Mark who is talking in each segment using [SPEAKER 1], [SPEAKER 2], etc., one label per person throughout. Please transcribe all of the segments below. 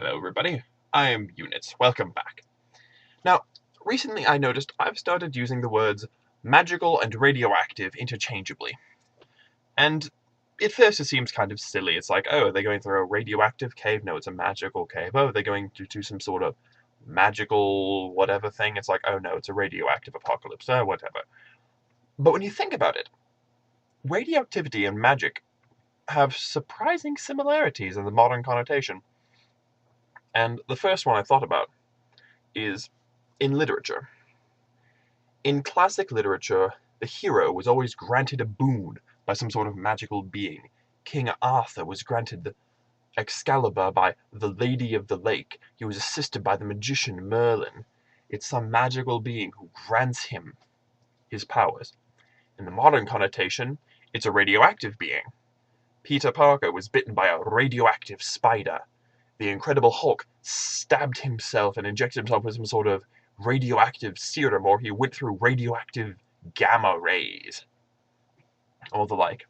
[SPEAKER 1] Hello everybody, I am Uknits. Welcome back. Now, recently I noticed I've started using the words magical and radioactive interchangeably. And at first it seems kind of silly. It's like, oh, are they going through a radioactive cave? No, it's a magical cave. Oh, are they going to some sort of magical whatever thing? It's like, oh no, it's a radioactive apocalypse. Oh, whatever. But when you think about it, radioactivity and magic have surprising similarities in the modern connotation. And the first one I thought about is in literature. In classic literature, the hero was always granted a boon by some sort of magical being. King Arthur was granted the Excalibur by the Lady of the Lake. He was assisted by the magician Merlin. It's some magical being who grants him his powers. In the modern connotation, it's a radioactive being. Peter Parker was bitten by a radioactive spider. The Incredible Hulk stabbed himself and injected himself with some sort of radioactive serum, or he went through radioactive gamma rays, or the like.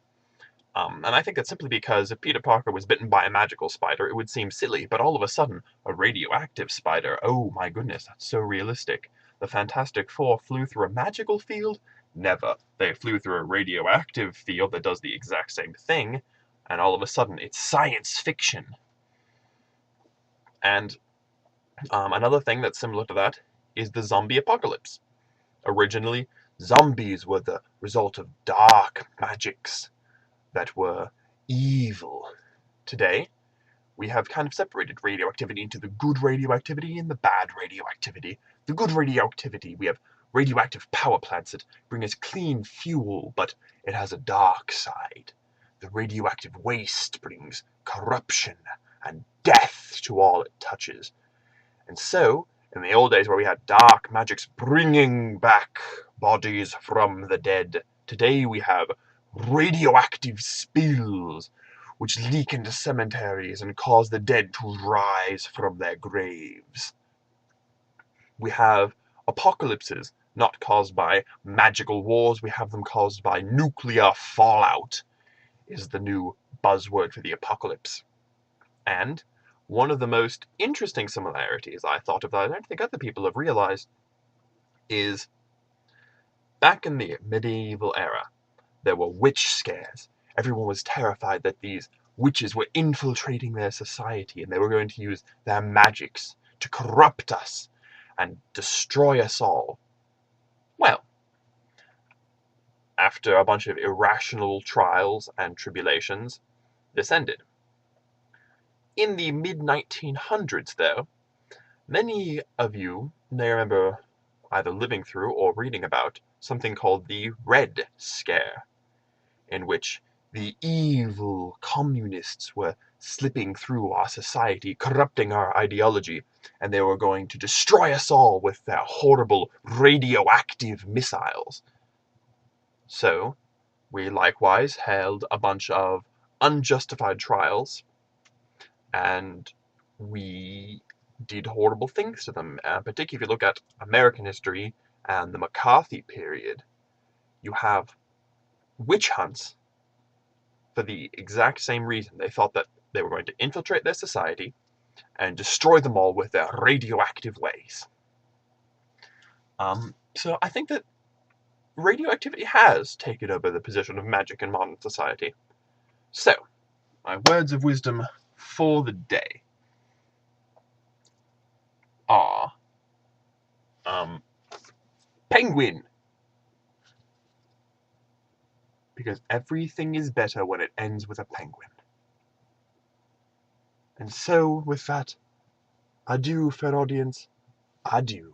[SPEAKER 1] And I think that's simply because if Peter Parker was bitten by a magical spider, it would seem silly, but all of a sudden, a radioactive spider, oh my goodness, that's so realistic. The Fantastic Four flew through a magical field? Never. They flew through a radioactive field that does the exact same thing, and all of a sudden, it's science fiction. And another thing that's similar to that is the zombie apocalypse. Originally, zombies were the result of dark magics that were evil. Today, we have kind of separated radioactivity into the good radioactivity and the bad radioactivity. The good radioactivity, we have radioactive power plants that bring us clean fuel, but it has a dark side. The radioactive waste brings corruption and death to all it touches. And so, in the old days where we had dark magics bringing back bodies from the dead, today we have radioactive spills which leak into cemeteries and cause the dead to rise from their graves. We have apocalypses not caused by magical wars, we have them caused by nuclear fallout, is the new buzzword for the apocalypse. And one of the most interesting similarities I thought of that I don't think other people have realized is back in the medieval era, there were witch scares. Everyone was terrified that these witches were infiltrating their society and they were going to use their magics to corrupt us and destroy us all. Well, after a bunch of irrational trials and tribulations, this ended. In the mid-1900s, though, many of you may remember either living through or reading about something called the Red Scare, in which the evil communists were slipping through our society, corrupting our ideology, and they were going to destroy us all with their horrible radioactive missiles. So, we likewise held a bunch of unjustified trials, and we did horrible things to them. Particularly if you look at American history and the McCarthy period, you have witch hunts for the exact same reason. They thought that they were going to infiltrate their society and destroy them all with their radioactive ways. So I think that radioactivity has taken over the position of magic in modern society. So, my words of wisdom for the day are penguin, because everything is better when it ends with a penguin. And so, with that, adieu, fair audience, adieu.